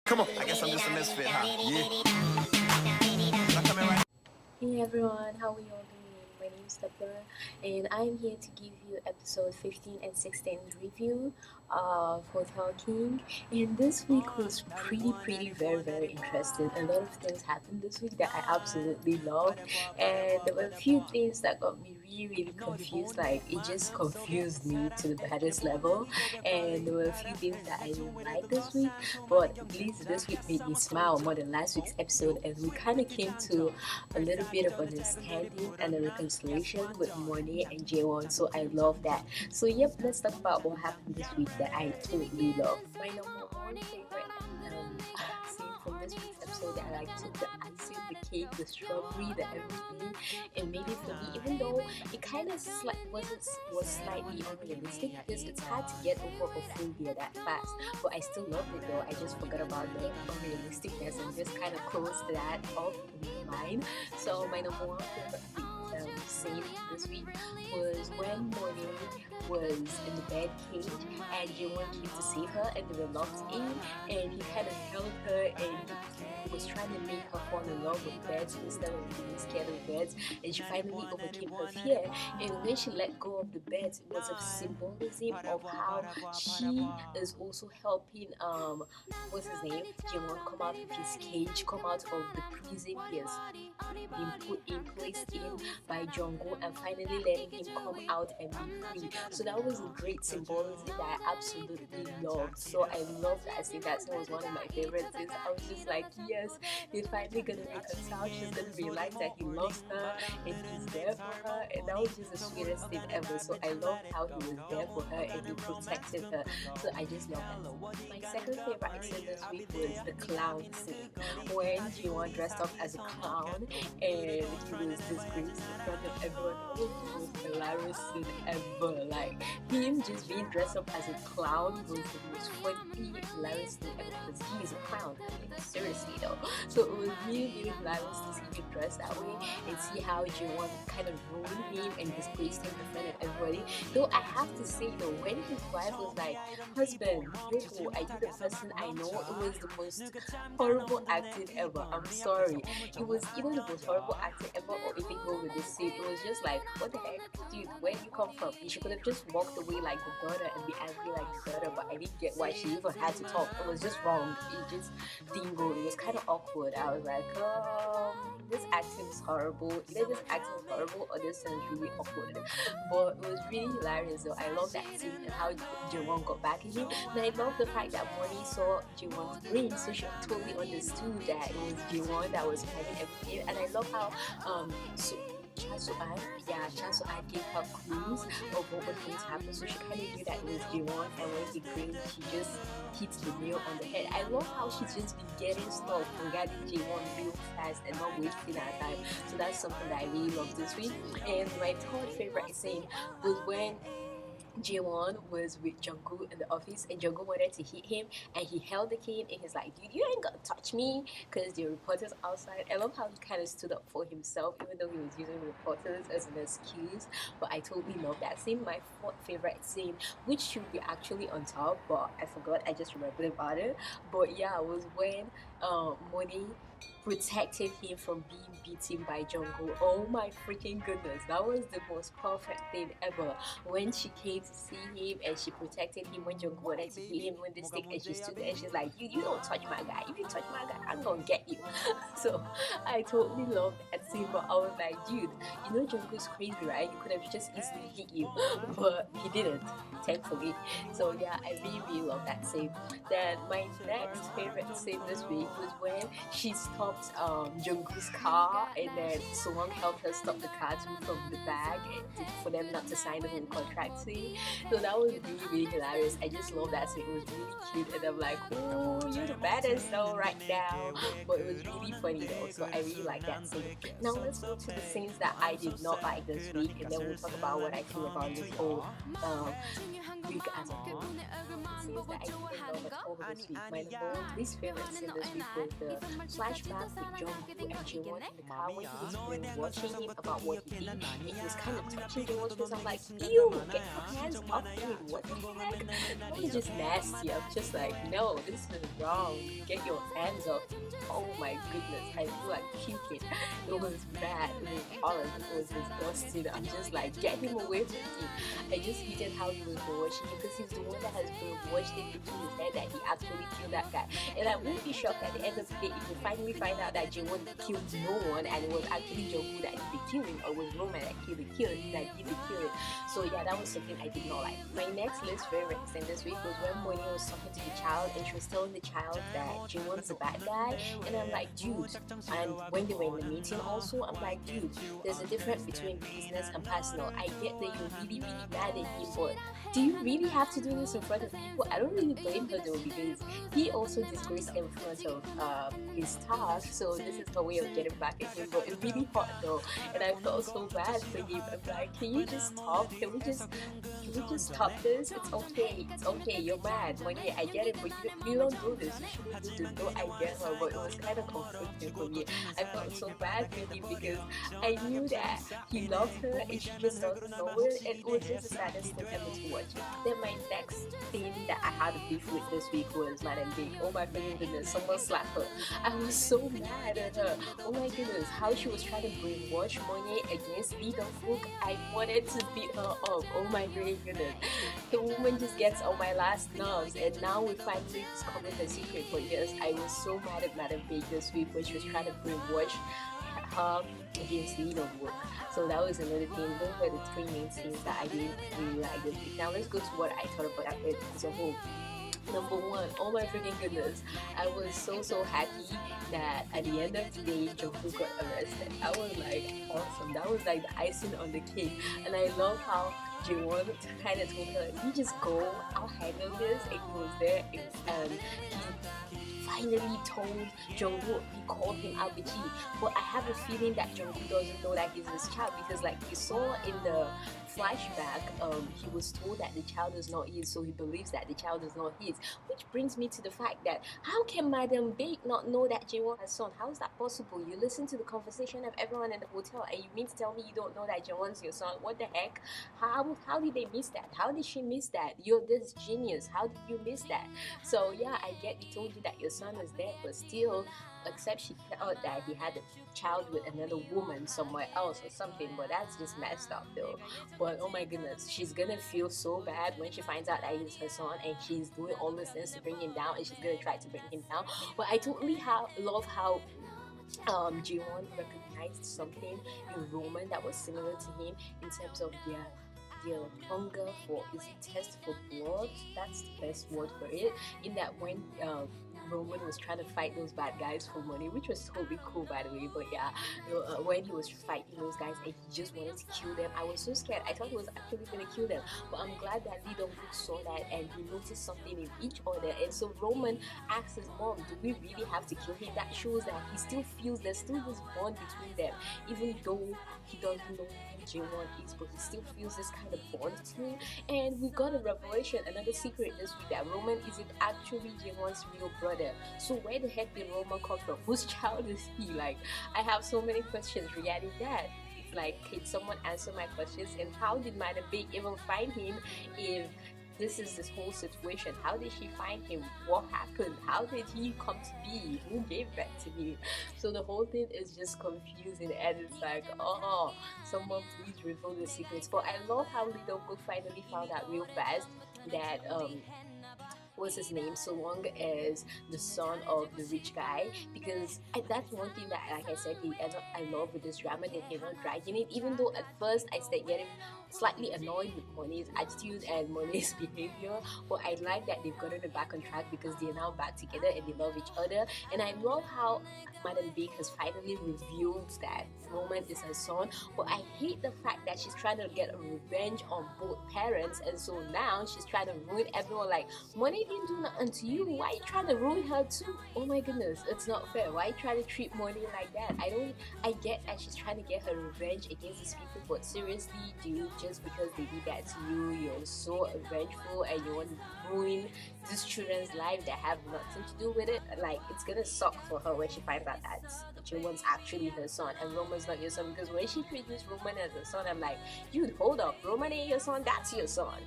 Come on. I guess I'm just a misfit, huh? Yeah. Hey everyone, how are you all doing? My name is Deborah and I'm here to give you episode 15 and 16 review of Hotel King. And this week was pretty very interesting. A lot of things happened this week that I absolutely loved, and there were a few things that got me really confused. Like, it just confused me to the baddest level, and there were a few things that I didn't like this week, but at least this week made me smile more than last week's episode, and we kind of came to a little bit of understanding and a reconciliation with Mone and JaeWan. So I love that. So yep, let's talk about what happened this week that I totally love. My number one favorite scene from this week's episode that I like took the icing, the cake, the strawberry, the everything, and made it for me. Even though it kind of was slightly unrealistic because it's hard to get over a full beer that fast. But I still loved it though. I just forgot about the unrealisticness and just kind of closed that off in my mind. So my number one favorite scene this week was when Mone was in the bed cage and Jaewon came to save her, and they were locked in, and he kind of held her and he was trying to make her fall in love with beds instead of being scared of beds, and she finally overcame her fear. And when she let go of the beds, it was a symbolism of how she is also helping what's his name, Jaewon, come out of his cage, come out of the prison he has been placed in by Jongoo, and finally letting him come out and be free. So that was a great symbolism that I absolutely loved. So I loved that. I think that scene was one of my favorites. I was just like, yes, they're finally gonna reconcile. She's gonna realize that he loves her and he's there for her, and that was just the sweetest thing ever. So I loved how he was there for her and he protected her. So I just love that. My second favorite scene this week was the clown scene, when Jaewon dressed up as a clown and he was disgraced in front of everyone. It was the most hilarious scene ever. Like, him just being dressed up as a clown was the most funny, hilarious thing ever, because he is a clown. I mean, seriously though. So it was really hilarious to see him dressed that way and see how Jaewon kind of ruined him and disgraced him in front of everybody. Though I have to say though, when his wife was like, "Husband, Yoko, are you the person I know?" It was the most horrible acting ever. I'm sorry. It was either the most horrible acting ever or even go with the scene. It was just like, what the heck? Dude, where do you come from? She could have just walked away like the daughter and be angry like the daughter, but I didn't get why she even had to talk. It was just wrong. It just didn't go. It was kind of awkward. I was like, this acting is horrible. Either this acting is horrible or this sounds really awkward. But it was really hilarious though. I love that scene and how Jaewon got back at him. And I love the fact that Mone saw Jaewon's ring, so she totally understood that it was Jaewon that was having everything. And I love how Cha So-an gave her clues of what would things happen, so she kind of knew that it was Jaewon, and when he agreed, she just hit the nail on the head. I love how she's just been getting stuff regarding Jaewon real fast and not wasting her time. So that's something that I really love this week. And my third favorite scene was when Jaewon was with Jongoo in the office, and Jongoo wanted to hit him, and he held the cane and he's like, "Dude, you ain't gonna touch me," because the reporters outside. I love how he kind of stood up for himself, even though he was using reporters as an excuse. But I totally love that scene. My fourth favorite scene, which should be actually on top, but I forgot. I just remembered about it. But yeah, it was when Mone protected him from being beaten by Jongoo. Oh my freaking goodness, that was the most perfect thing ever. When she came to see him and she protected him when Jongoo wanted to hit him with the stick, and she stood there and she's like, you don't touch my guy. If you touch my guy, I'm gonna get you." So I totally loved that scene, but I was like, dude, you know Jungkook's crazy, right? You could have just easily hit you, but he didn't, thankfully. So yeah, I really love that scene. Then my next favorite scene this week was when she stopped Jungkook's car, and then someone helped her stop the car from the bag for them not to sign the whole contract scene. So that was really hilarious. I just love that scene. It was really cute, and I'm like, "Oh, you're the baddest though right now." But it was really funny though, so I really like that scene. Now let's go to the scenes that I did not like this week, and then we'll talk about what I feel about this whole um, week as a whole. The scenes that I didn't love at all this week. My number one least favorite scene this week was the flashback with Jongoo and JaeWan in the car when he was watching him about what he did, and he was kind of touching JaeWan's face. I'm like, ew, get your hands off him! What the heck? That was just nasty. I'm just like, no, this is wrong. Get your hands off him. Oh my goodness, I feel like puking. It was bad. It was horrible. It was disgusting. I'm just like, get him away from me. I just hated how he was watching him because he's the one that has been watched it into his head that he actually killed that guy. And I won't be shocked at the end of the day if we finally find out that Jaewon killed no one and it was actually Jongoo that did the killing, or it was Roman that did the killing. So yeah, that was something I did not like. My next least favorite scene this week was when Mone was talking to the child and she was telling the child that Jaewon's a bad guy, and I'm like, dude. And when they were in the meeting also, I'm like, dude, there's a difference between business and personal. I get that you're really mad at him, but do you really have to do this in front of people? I don't really blame her though, because he also disgraced in front of his staff, so this is her way of getting back at him. But it really hot though, and I felt so bad for him. I'm like, can you just stop? Can we just stop this? It's okay, you're mad. Money, I get it, but you don't do this. You shouldn't do this. No, I get her, but it was kind of conflicting for me. I felt so bad for him because I knew that he loved her and she just doesn't know it, and it was just the saddest thing ever to watch. Then my next thing that I had a beef with this week was Madam Baek. Oh my goodness, someone slapped her. I was so mad at her. Oh my goodness, how she was trying to brainwash Mone against Dong-wook. I wanted to beat her up. Oh my goodness. The woman just gets on my last nerves, and now we finally discovered the secret. But yes, I was so mad at Madam Baek this week when she was trying to brainwash her against Dong-wook. So that was another thing. Those were the three main scenes that I didn't really like this week. Now let's go to what I thought about it as a whole. Number one, oh my freaking goodness, I was so happy that at the end of the day Jongoo got arrested. I was like, awesome. That was like the icing on the cake. And I love how Jaewon kind of told her, you just go, I'll handle this. And he was there, and he finally told Jongoo. He called him RPG. But I have a feeling that Jongoo doesn't know that he's his child, because like you saw in the flashback, he was told that the child is not his, so he believes that the child is not his. Which brings me to the fact that how can Madam Baek not know that Jaewon has son? How is that possible? You listen to the conversation of everyone in the hotel, and you mean to tell me you don't know that Jaewon's your son? What the heck? How did they miss that? How did she miss that? You're this genius. How did you miss that? So yeah, I get he told you that your son is dead, but still, except she thought that he had a child with another woman somewhere else or something, but that's just messed up though. But oh my goodness, she's gonna feel so bad when she finds out that he's her son, and she's doing all these things to bring him down, and she's gonna try to bring him down. But I totally love how Jaewon recognized something in Roman that was similar to him in terms of their hunger for, is it thirst for blood? That's the best word for it. In that when Roman was trying to fight those bad guys for money, which was totally cool by the way. But yeah, when he was fighting those guys and he just wanted to kill them, I was so scared. I thought he was actually gonna kill them. But I'm glad that Dong-wook saw that and he noticed something in each other. And so Roman asked his mom, do we really have to kill him? That shows that he still feels there's still this bond between them, even though he doesn't know who Jaewon is, but he still feels this kind of bond to him. And we got a revelation, another secret this week, that Roman isn't actually Jaewon's real brother. So where the heck did Roman come from? Whose child is he? Like, I have so many questions regarding that. It's like, can someone answer my questions? And how did Madam Baek even find him if this is this whole situation? How did she find him? What happened? How did he come to be? Who gave back to him? So the whole thing is just confusing, and it's like, oh, someone please reveal the secrets. But I love how Dong-wook finally found out real fast that what's his name, so long as the son of the rich guy, because that's one thing that, like I said, I love with this drama, that they're not dragging it. Even though at first I started getting slightly annoyed with Mone's attitude and Mone's behavior, but I like that they've gotten it back on track because they're now back together and they love each other. And I love how Madam Baek has finally revealed that Roman is her son, but I hate the fact that she's trying to get a revenge on both parents, and so now she's trying to ruin everyone. Like, Money didn't do nothing to you. Why you trying to ruin her too? Oh my goodness, it's not fair. Why you trying to treat Mone like that? I get that she's trying to get her revenge against these people, but seriously, dude, just because they did that to you, you're so vengeful and you want to ruin these children's life that have nothing to do with it. Like, it's gonna suck for her when she finds out that Jaewon's actually her son and Roman's not your son. Because when she introduced Roman as her son, I'm like, dude, hold up, Roman ain't your son, that's your son.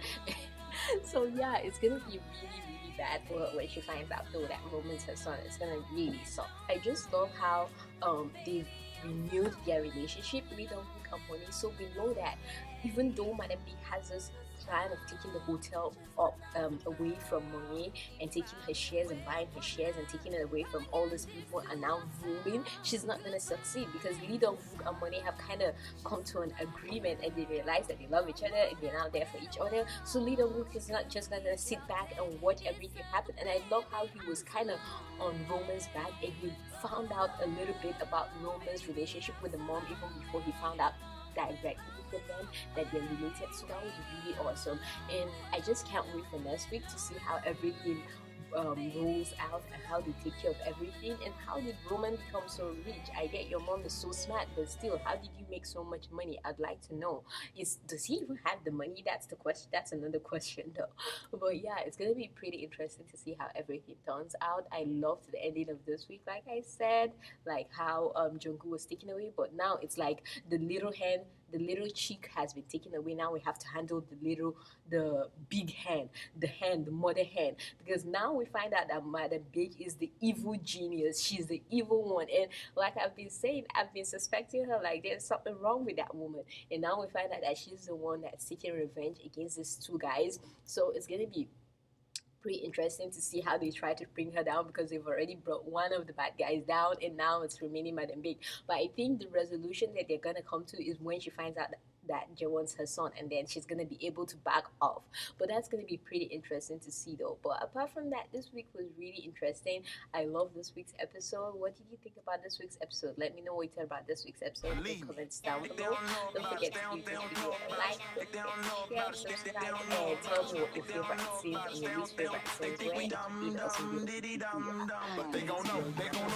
So yeah, it's gonna be really bad for her when she finds out though that Roman's her son. It's gonna really suck. I just love how they renewed their relationship with Dong-wook and Money. So we know that even though Madam B has this plan of taking the hotel up away from Money and taking her shares and buying her shares and taking it away from all these people and now ruling, she's not gonna succeed because Lee Dong-wook and Money have kind of come to an agreement and they realize that they love each other and they're now there for each other. So Lee Dong-wook is not just gonna sit back and watch everything happen. And I love how he was kind of on Roman's back and he found out a little bit about Roman's relationship with the mom even before he found out directly from them that they're related. So that was really awesome, and I just can't wait for next week to see how everything rolls out and how they take care of everything. And how did Roman become so rich? I get your mom is so smart, but still, how did you make so much money? I'd like to know. Does he even have the money? That's the question. That's another question though. But yeah, it's gonna be pretty interesting to see how everything turns out. I loved the ending of this week, like I said, like how Jongoo was taken away, but now it's like the little hand, the little chick has been taken away. Now we have to handle the big hand, the mother hand, because now we find out that Mother Baek is the evil genius. She's the evil one, and like I've been saying, I've been suspecting her like there's something wrong with that woman, and now we find out that she's the one that's seeking revenge against these two guys. So it's gonna be pretty interesting to see how they try to bring her down because they've already brought one of the bad guys down and now it's remaining Madam Big. But I think the resolution that they're gonna come to is when she finds out that Jaewon's her son and then she's gonna be able to back off. But that's gonna be pretty interesting to see though. But apart from that, this week was really interesting. I love this week's episode. What did you think about this week's episode? Let me know what you thought about this week's episode in the comments down below. Don't forget to give this video a like, don't forget to share, subscribe, and tell me what your favorite scenes and your least favorite scenes were. It also be the video.